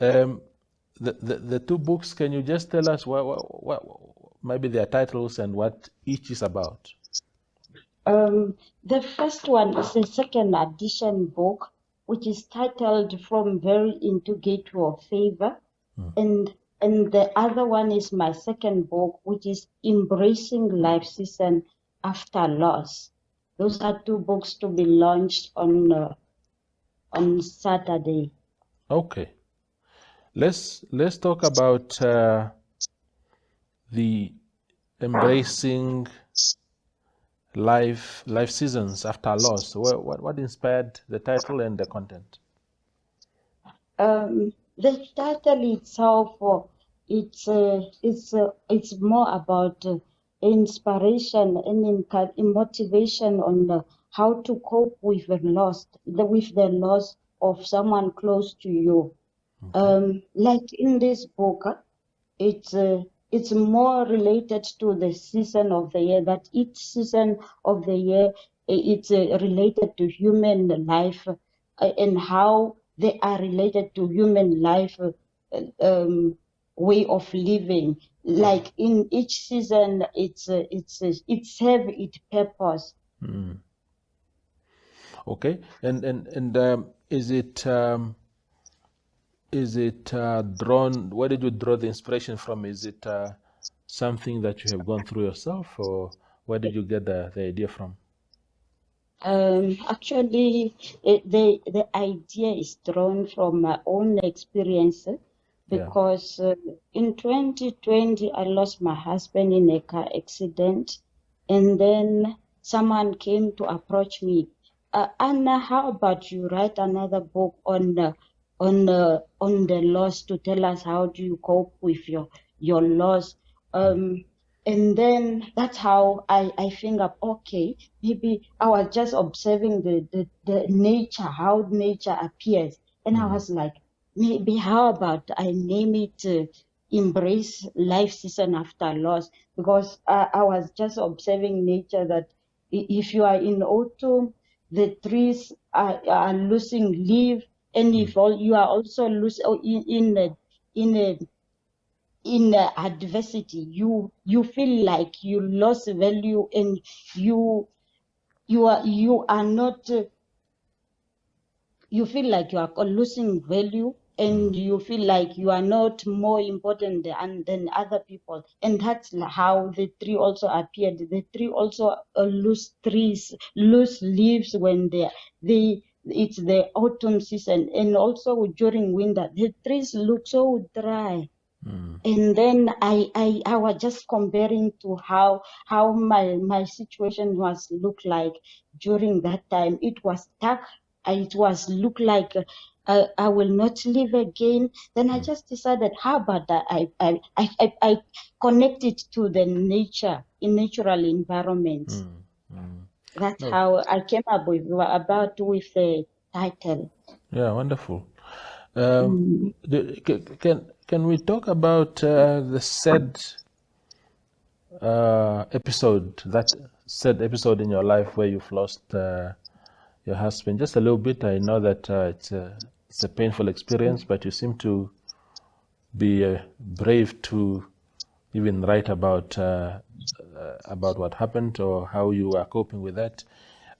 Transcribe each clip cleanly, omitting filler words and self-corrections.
Um, the two books, can you just tell us what maybe their titles and what each is about? The first one is the second edition book, which is titled From Very Into Gateway of Favor. And the other one is my second book, which is Embracing Life Season After Loss. Those are two books to be launched on Saturday. Okay. Let's talk about the embracing life seasons after loss. What inspired the title and the content? The title itself, it's more about inspiration and motivation on how to cope with the loss of someone close to you. Like in this book, it's more related to the season of the year. That each season of the year, it's related to human life and how they are related to human life way of living. Like in each season, it's have its purpose. Okay, and is it drawn? Where did you draw the inspiration from? Is it something that you have gone through yourself, or where did you get the idea from? Actually, the idea is drawn from my own experience because in 2020 I lost my husband in a car accident, and then someone came to approach me, Anna, how about you write another book on the loss to tell us how do you cope with your loss. And then that's how I think of, okay, maybe I was just observing the nature, how nature appears. And I was like, maybe how about I name it Embrace Life Season After Loss? Because I was just observing nature that if you are in autumn, the trees are losing leaf, and if you are also losing in adversity, you feel like you lost value, and you are not you feel like you are losing value, and you feel like you are not more important than other people. And that's how the tree also appeared. The tree also lose leaves when they it's the autumn season, and also during winter the trees look so dry. And then I was just comparing to how my situation was look like during that time. It was dark. It was look like I will not live again. Then I just decided, how about that? I connect it to the nature, in natural environments. That's No. how I came up with the title. Yeah, wonderful. Mm. Can we talk about the sad episode in your life where you've lost your husband? Just a little bit. I know that it's a painful experience, but you seem to be brave to even write about what happened or how you are coping with that.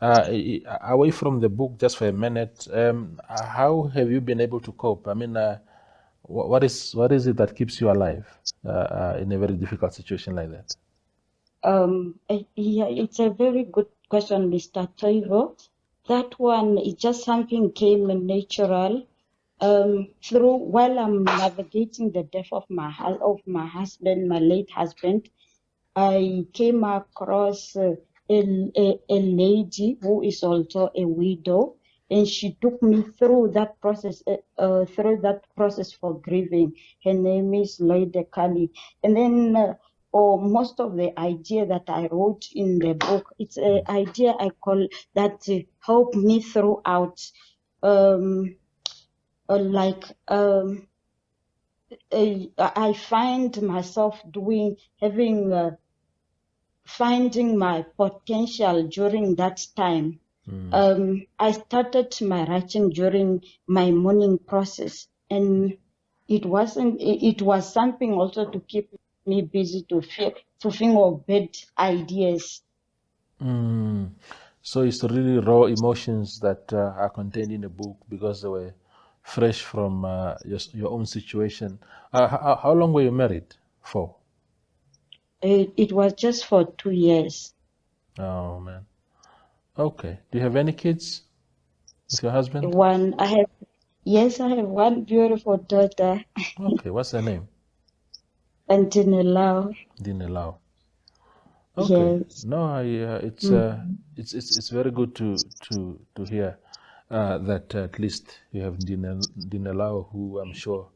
Away from the book, just for a minute, how have you been able to cope? I mean, what is it that keeps you alive in a very difficult situation like that? Yeah, it's a very good question, Mr. Toivo. That one is just something came natural. Through while I'm navigating the death of my husband, my late husband, I came across a lady who is also a widow, and she took me through that process for grieving. Her name is Loida Kali. And then most of the idea that I wrote in the book, it's an idea I call that helped me throughout. Um, like I find myself finding my potential during that time. I started my writing during my mourning process, and it wasn't. It was something also to keep me busy to think of bad ideas. So it's really raw emotions that are contained in the book because they were fresh from your own situation. How long were you married for? It was just for 2 years. Oh man. Okay. Do you have any kids with your husband? Yes, I have one beautiful daughter, Okay. What's her name? Antinelao. Dinelau. Okay. Yes. No, it's very good to hear that at least you have Dinelau, who I'm sure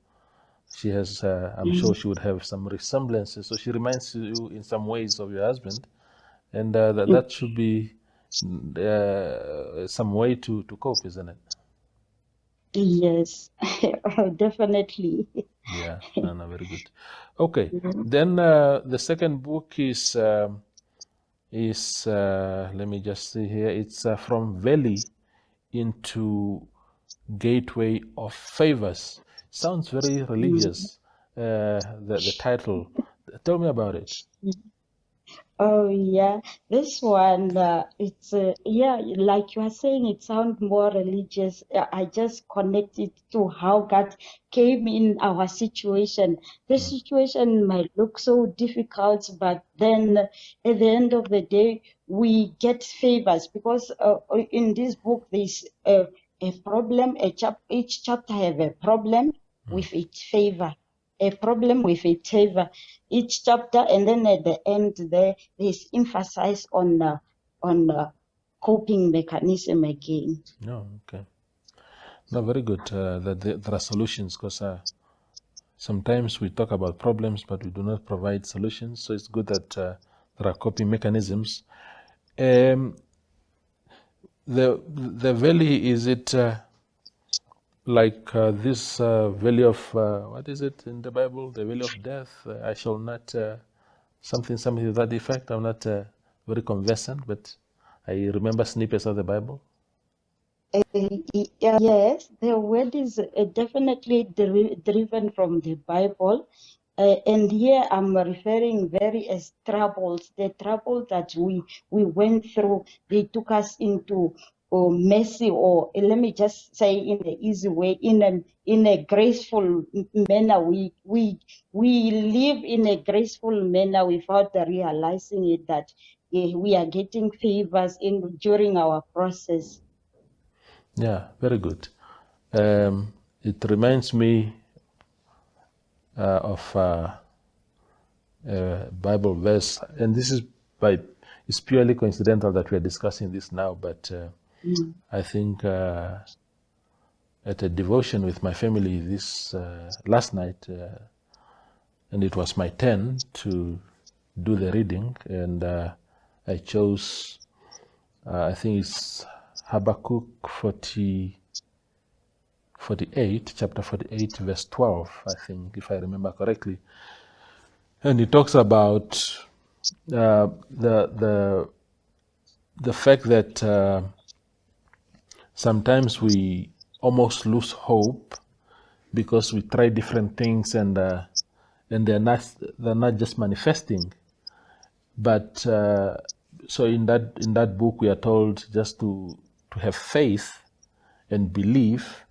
she has. I'm sure she would have some resemblances. So she reminds you in some ways of your husband, and that should be some way to cope, isn't it? Yes, definitely. Yeah. No, very good. Okay. Then the second book is let me just see here. It's From Valley into Gateway of Favors. Sounds very religious. The title. Tell me about it. Oh yeah, this one, it's yeah, like you are saying, it sounds more religious. I just connected to how God came in our situation. The situation might look so difficult, but then at the end of the day, we get favors because in this book there's a problem. Each chapter have a problem with its favor. A problem with a favor each chapter, and then at the end there's emphasis on coping mechanism again. No, okay. No, very good. That there are solutions because sometimes we talk about problems, but we do not provide solutions. So it's good that there are coping mechanisms. The valley, is it like this valley of what is it in the Bible? The valley of death. I shall not something to that effect. I'm not very conversant, but I remember snippets of the Bible. Yes, the word is definitely driven from the Bible. And here I'm referring very as troubles, the trouble that we went through. They took us into mercy, or let me just say in the easy way, in a graceful manner. We live in a graceful manner without realizing it that we are getting favors during our process. Yeah, very good. It reminds me of a Bible verse, and this is it's purely coincidental that we are discussing this now, but I think at a devotion with my family this last night, and it was my turn to do the reading, and I chose, I think it's Habakkuk 48, chapter 48, verse 12, I think, if I remember correctly. And it talks about the fact that sometimes we almost lose hope because we try different things and they're not just manifesting. But so in that book we are told just to have faith and believe.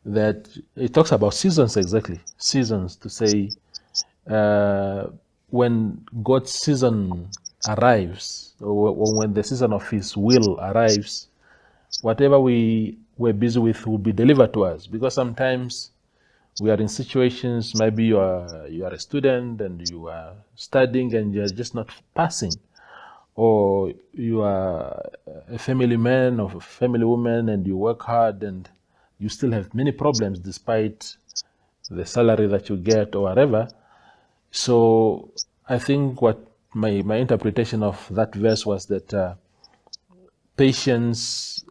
That it talks about seasons, exactly seasons, to say when God's season arrives, or when the season of His will arrives, whatever we were busy with will be delivered to us. Because sometimes we are in situations, maybe you are a student and you are studying and you're just not passing, or you are a family man or a family woman and you work hard and you still have many problems despite the salary that you get or whatever. So I think what my interpretation of that verse was that patience,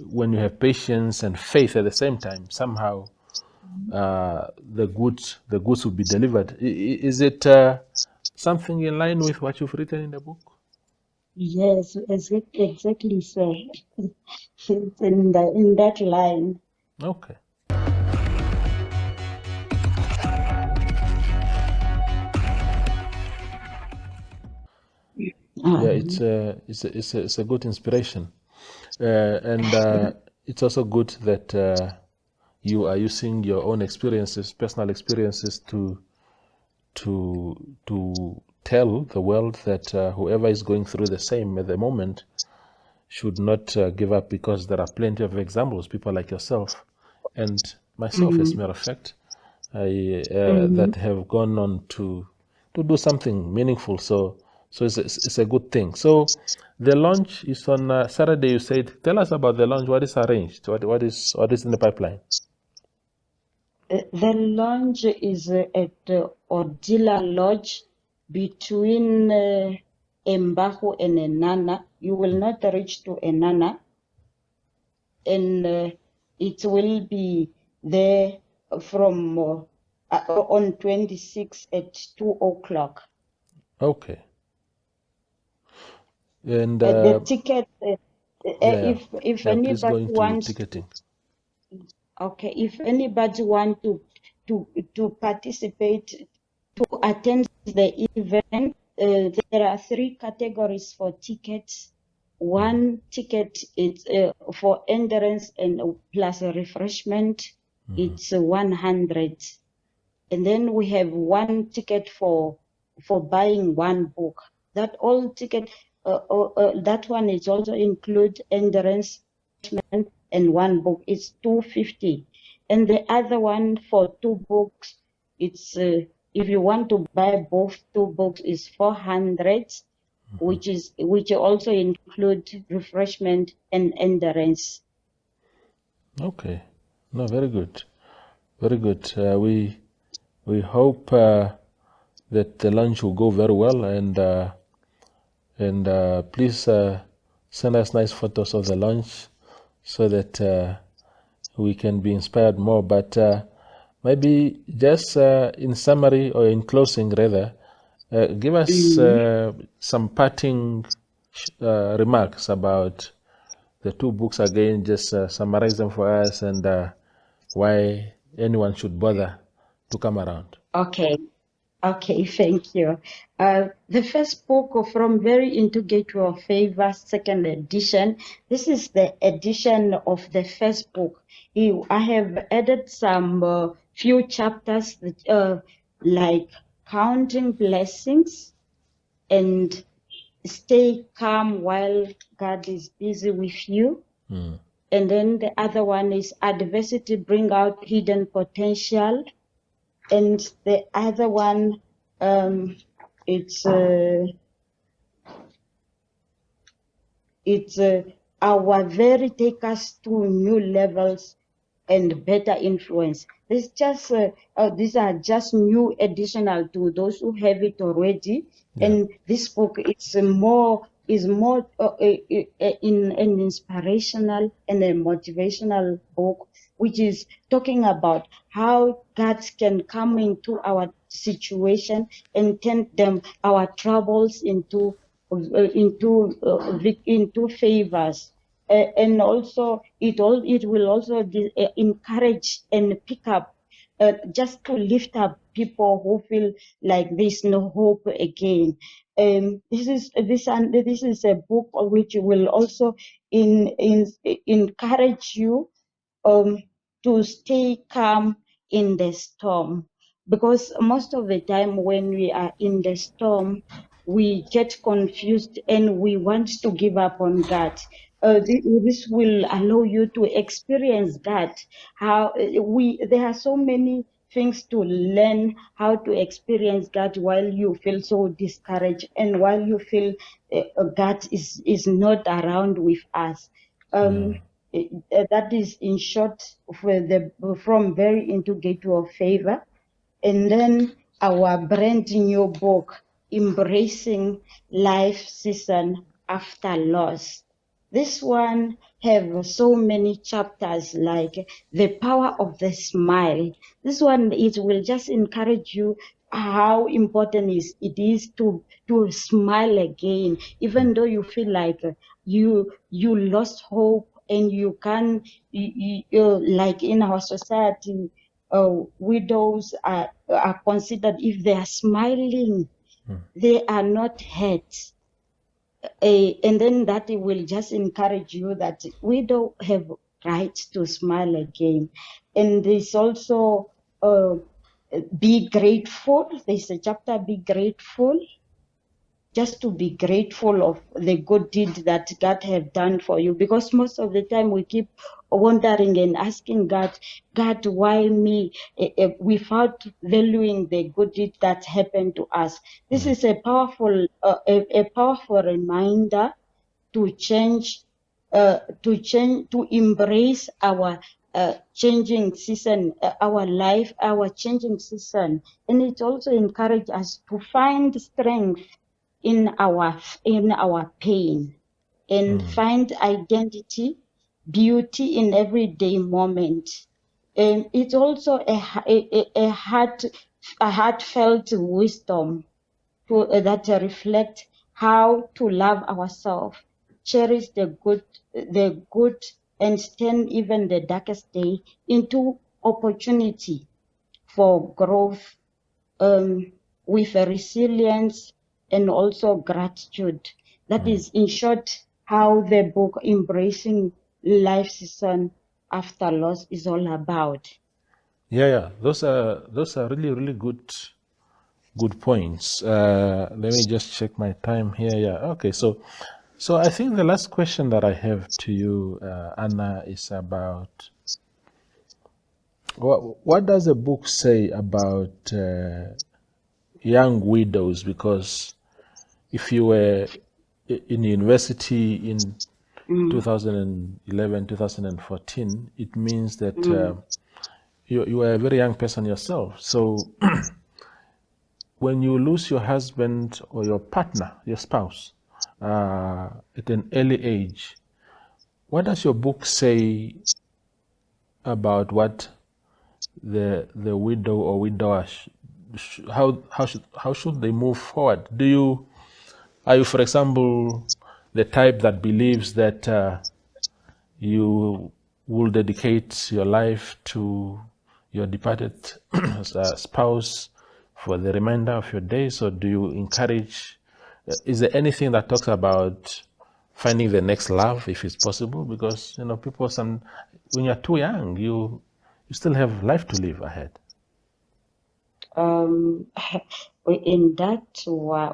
when you have patience and faith at the same time, somehow the goods will be delivered. Is it something in line with what you've written in the book? Yes, exactly so. It's in that line. Okay. Yeah, it's a good inspiration, and it's also good that you are using your own experiences, personal experiences, to tell the world that whoever is going through the same at the moment should not give up, because there are plenty of examples, people like yourself and myself, as a matter of fact, that have gone on to do something meaningful. So it's a good thing. So the launch is on Saturday. You said, tell us about the launch. What is arranged? What is in the pipeline? The launch is at Odila Lodge between Embahu and Enana. You will not reach to Enana, and it will be there from on 26 at 2 o'clock. Okay. And The ticket, yeah, if please go anybody into wants, ticketing. okay, if anybody want to participate, to attend the event, there are 3 categories for tickets. One ticket is for endurance and plus a refreshment. It's 100, and then we have 1 ticket for buying 1 book. That all ticket, that one is also include endurance and 1 book. It's 250, and the other one for 2 books, it's if you want to buy both 2 books, is 400, which also include refreshment and endurance. Okay. No, very good. Very good. We hope that the lunch will go very well, and please send us nice photos of the lunch so that we can be inspired more. But maybe just in summary, or in closing rather, give us some parting remarks about the 2 books again. Just summarize them for us, and why anyone should bother to come around. Okay. Okay, thank you. The first book, From Very Into Gateway of Favor, second edition. This is the edition of the first book. I have added some few chapters like counting blessings and stay calm while God is busy with you. And then the other one is adversity bring out hidden potential. And the other one, it's our very take us to new levels and better influence. These are just new additional to those who have it already. Yeah. And this book is more in an inspirational and a motivational book, which is talking about how God can come into our situation and turn our troubles into favors. And also it will also encourage and pick up, just to lift up people who feel like there's no hope again. This is a book which will also encourage you to stay calm in the storm, because most of the time when we are in the storm, we get confused and we want to give up on God. This will allow you to experience God. There are so many things to learn how to experience God while you feel so discouraged and while you feel God is not around with us. That is in short From Very Into Gateway of Favor. And then our brand new book, Embracing Life Season After Loss. This one have so many chapters, like the power of the smile. This one, it will just encourage you how important it is to smile again, even though you feel like you lost hope and you can, like in our society, widows are considered, if they are smiling, they are not hurt. and then that will just encourage you that we don't have right to smile again. And there's also be grateful. There's a chapter, be grateful, just to be grateful of the good deed that God have done for you. Because most of the time we keep wondering and asking God, why me? Without valuing the good deed that happened to us. This is a powerful reminder to change, to embrace our changing season, our life, our changing season. And it also encourages us to find strength in our pain, and find identity, beauty in everyday moment. And it's also a heartfelt wisdom that reflect how to love ourselves, cherish the good, and turn even the darkest day into opportunity for growth, with a resilience and also gratitude. That is, in short, how the book Embracing Life Season After Loss is all about. Yeah. Those are really, really good points. Let me just check my time here. Yeah. Okay. So I think the last question that I have to you, Anna, is about what does the book say about young widows? Because if you were in university in 2011, 2014, it means that you were a very young person yourself. So when you lose your husband or your partner, your spouse, at an early age, what does your book say about what the widow or widower how should they move forward? Are you, for example, the type that believes that you will dedicate your life to your departed spouse for the remainder of your days, or do you encourage? Is there anything that talks about finding the next love, if it's possible? Because people, when you're too young, you still have life to live ahead. In that,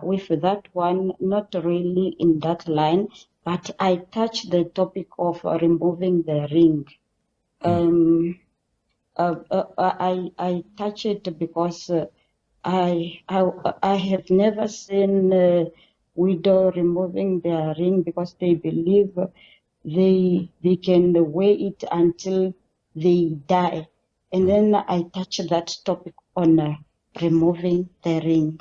with that one, not really in that line, but I touch the topic of removing the ring. I touch it because I have never seen a widow removing their ring because they believe they can wear it until they die. And then I touch that topic on removing the ring.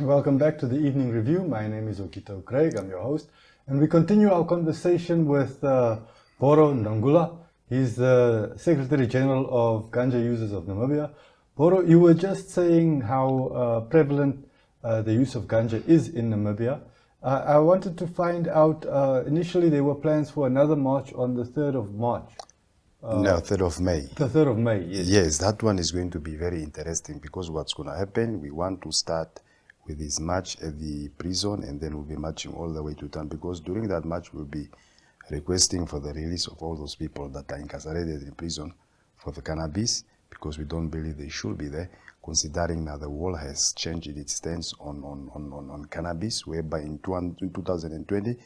Welcome back to the Evening Review. My name is Okito Craig, I'm your host. And we continue our conversation with Boro Ndangula. He's the Secretary General of Ganja Users of Namibia. Boro, you were just saying how prevalent the use of ganja is in Namibia. I wanted to find out, initially there were plans for another march on the 3rd of March. No, 3rd of May. The 3rd of May, yes. Yes, that one is going to be very interesting because what's going to happen, we want to start with this march at the prison and then we'll be marching all the way to town because during that march we'll be requesting for the release of all those people that are incarcerated in prison for the cannabis because we don't believe they should be there, considering now the world has changed its stance on cannabis, whereby in 2020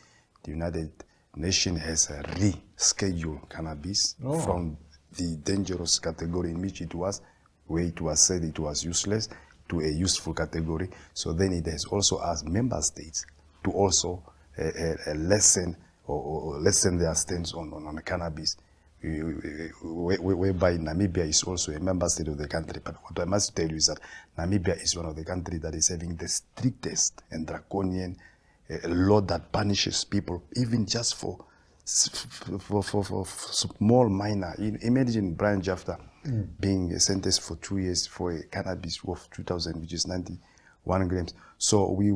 the United Nations has rescheduled cannabis from the dangerous category in which it was, where it was said it was useless, to a useful category. So then it has also asked member states to also lessen their stance on cannabis, whereby Namibia is also a member state of the country. But what I must tell you is that Namibia is one of the countries that is having the strictest and draconian law that punishes people, even just for small minor. Imagine Brian Jafta being sentenced for 2 years for a cannabis worth 2,000, which is 91 grams. So we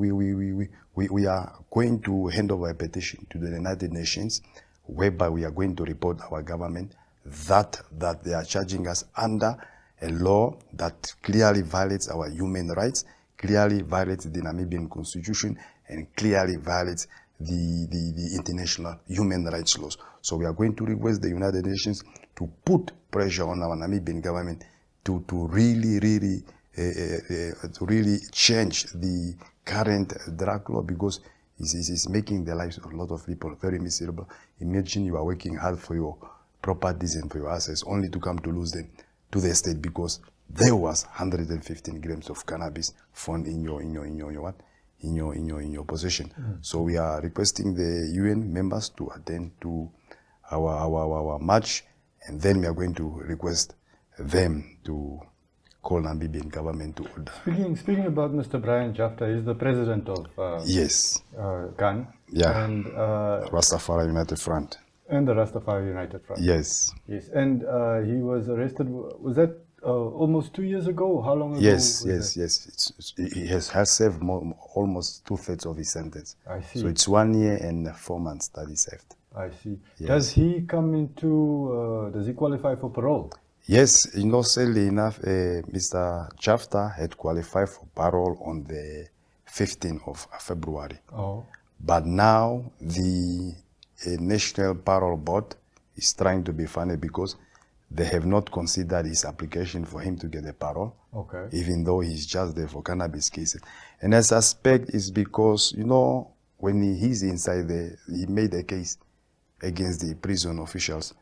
are going to hand over a petition to the United Nations, whereby we are going to report our government that they are charging us under a law that clearly violates our human rights, clearly violates the Namibian constitution, and clearly violates the international human rights laws. So we are going to request the United Nations to put pressure on our Namibian government to really change the current drug law, because it's making the lives of a lot of people very miserable. Imagine you are working hard for your properties and for your assets, only to come to lose them to the state because there was 115 grams of cannabis found in your possession. So we are requesting the UN members to attend to our march, and then we are going to request them to call Namibian government to order. Speaking about Mr. Brian Jafta, he's the president of Yes. GAN. Yeah. And Rastafari United Front. and the Rastafari United Front. Yes. Yes. And he was arrested. Was that almost 2 years ago? How long ago? Yes. was that? He has served almost 2/3 of his sentence. I see. So it's 1 year and 4 months that he served. I see. Yes. Does he come into? Does he qualify for parole? Yes, sadly enough, Mr. Jafta had qualified for parole on the 15th of February. Oh. But now the National Parole Board is trying to be funny because they have not considered his application for him to get a parole, Okay. even though he's just there for cannabis cases. And I suspect it's because, when he's inside there, he made a case against the prison officials.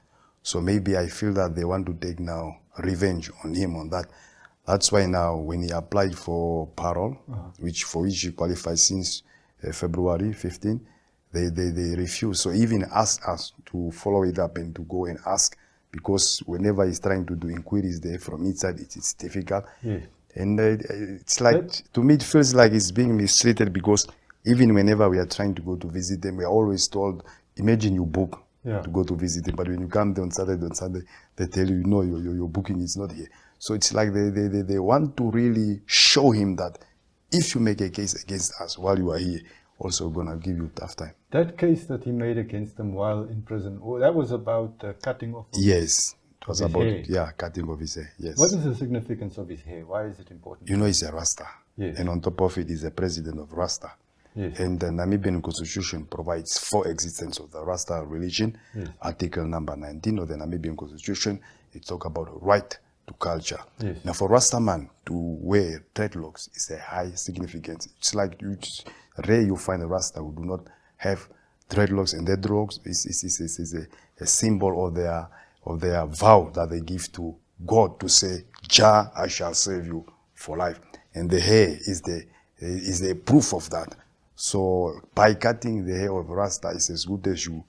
So maybe I feel that they want to take now revenge on him on that. That's why now when he applied for parole, for which he qualified since February 15, they refused. So even asked us to follow it up and to go and ask, because whenever he's trying to do inquiries there from inside, it's difficult. Yes. And it's like, to me, it feels like it's being mistreated, because even whenever we are trying to go to visit them, we are always told, imagine you book to go to visit them, but when you come there on Sunday, they tell you, no, your booking is not here. So it's like they want to really show him that if you make a case against us while you are here, also going to give you a tough time. That case that he made against them while in prison, that was about cutting off. Yes, it was his about hair. cutting off his hair. Yes. What is the significance of his hair? Why is it important? He's a Rasta. Yes. And on top of it, he's the president of Rasta. Yes. And the Namibian constitution provides for existence of the Rasta religion. Yes. Article number 19 of the Namibian constitution, it talks about right to culture. Yes. Now for Rasta man to wear dreadlocks is a high significance. It's like rare you find a Rasta who do not have dreadlocks, and dreadlocks is a symbol of their vow that they give to God to say, Jah, I shall save you for life. And the hair is the proof of that. So by cutting the hair of Rasta is as good as you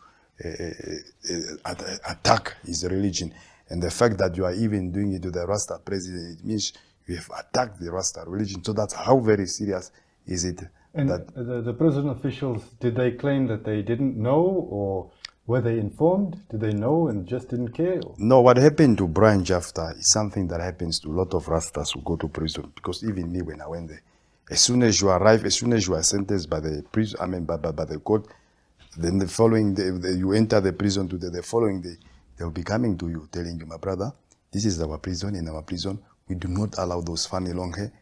attack his religion. And the fact that you are even doing it to the Rasta president, it means you have attacked the Rasta religion. So that's how very serious is it. And the prison officials, did they claim that they didn't know, or were they informed? Did they know and just didn't care? No, what happened to Brian Jafta is something that happens to a lot of Rastas who go to prison. Because even me, when I went there, as soon as you arrive, as soon as you are sentenced by the prison, by the court, then the following day, you enter the prison today, the following day, they'll be coming to you, telling you, my brother, this is our prison. In our prison, we do not allow those funny long hair.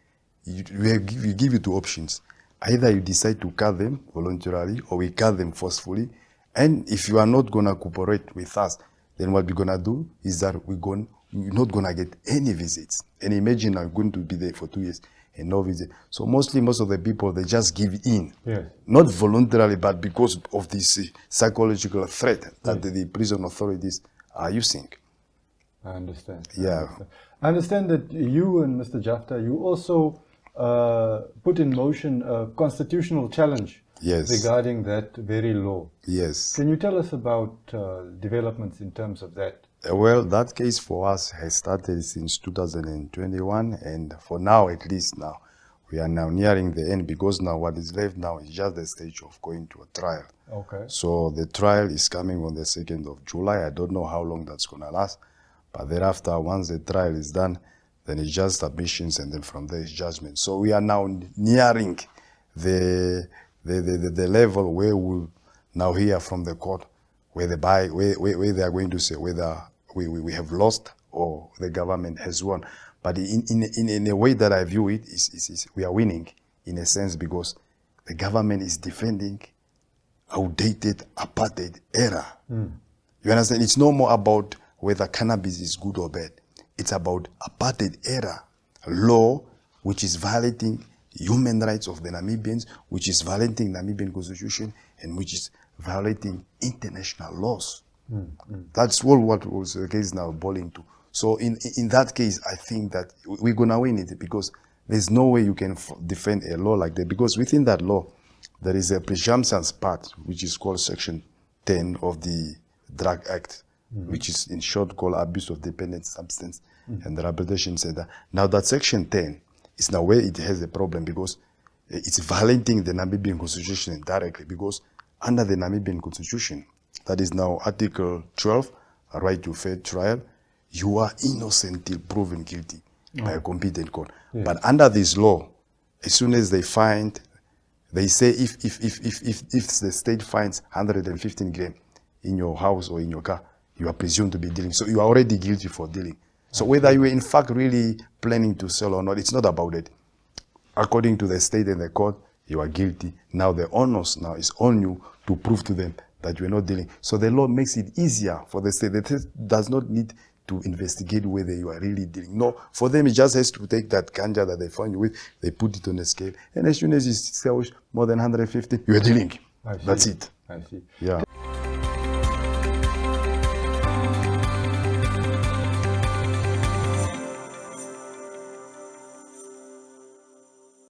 We give you two options. Either you decide to cut them voluntarily, or we cut them forcefully. And if you are not going to cooperate with us, then what we're going to do is that you're not going to get any visits. And imagine I'm going to be there for 2 years and no visit. So most of the people, they just give in. Yes. Not voluntarily, but because of this psychological threat that the prison authorities are using. I understand. Yeah. I understand that you and Mr. Jafta, you also put in motion a constitutional challenge regarding that very law. Yes. Can you tell us about developments in terms of that? Well, that case for us has started since 2021, and for now, at least now, we are now nearing the end, because now what is left now is just the stage of going to a trial. Okay. So the trial is coming on the 2nd of July. I don't know how long that's going to last, but thereafter, once the trial is done, then it's just submissions, and then from there is judgment. So we are now nearing the level where we'll now hear from the court where they are going to say whether we have lost or the government has won. But in a way that I view it, is we are winning in a sense because the government is defending outdated apartheid era. You understand? It's no more about whether cannabis is good or bad. It's about apartheid era law, which is violating human rights of the Namibians, which is violating Namibian constitution, and which is violating international laws. That's all what was the case now boiling to. So in that case, I think that we're going to win it because there's no way you can defend a law like that, because within that law, there is a presumptions part, which is called Section 10 of the Drug Act, which is in short called Abuse of Dependent Substance and the Rehabilitation Center. Now that Section 10 is now where it has a problem because it's violating the Namibian Constitution directly, because under the Namibian Constitution, that is now Article 12, a right to fair trial, you are innocent till proven guilty by a competent court. Yes. But under this law, as soon as they find, they say if the state finds 115 grams in your house or in your car, you are presumed to be dealing. So you are already guilty for dealing. So whether you were in fact really planning to sell or not, it's not about it. According to the state and the court, you are guilty. Now the onus now is on you to prove to them that you are not dealing. So the law makes it easier for the state. The state does not need to investigate whether you are really dealing. No, for them it just has to take that ganja that they found you with, they put it on a scale, and as soon as you sell more than 150, you are dealing. That's it. I see. Yeah.